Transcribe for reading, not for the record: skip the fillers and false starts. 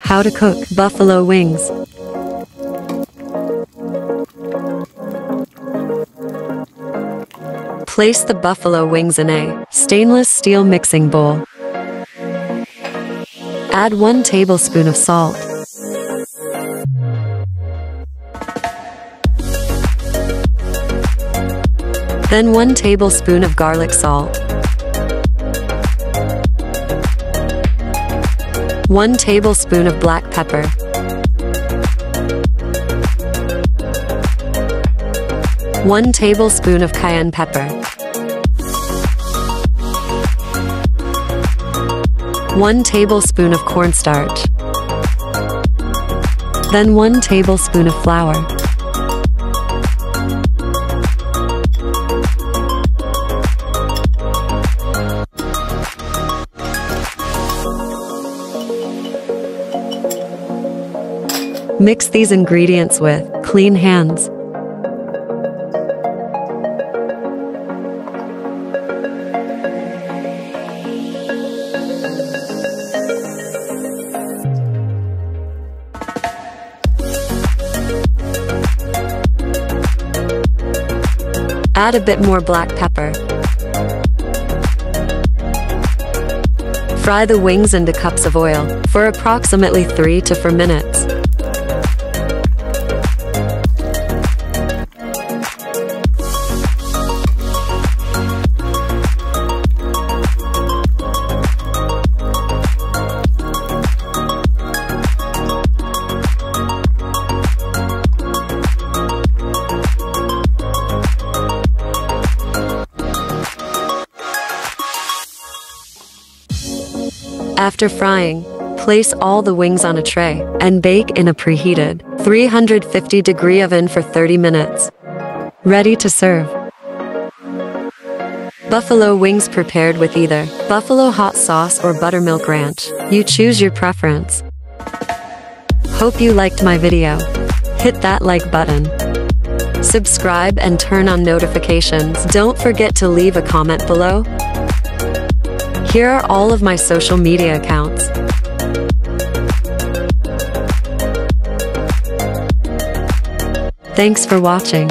How to cook buffalo wings. Place the buffalo wings in a stainless steel mixing bowl. Add 1 tablespoon of salt. Then 1 tablespoon of garlic salt. 1 tablespoon of black pepper. 1 tablespoon of cayenne pepper. 1 tablespoon of cornstarch. Then 1 tablespoon of flour. Mix these ingredients with clean hands. Add a bit more black pepper. Fry the wings into cups of oil for approximately 3 to 4 minutes. After frying, place all the wings on a tray and bake in a preheated 350-degree oven for 30 minutes. Ready to serve. Buffalo wings prepared with either buffalo hot sauce or buttermilk ranch. You choose your preference. Hope you liked my video. Hit that like button. Subscribe and turn on notifications. Don't forget to leave a comment below. Here are all of my social media accounts. Thanks for watching.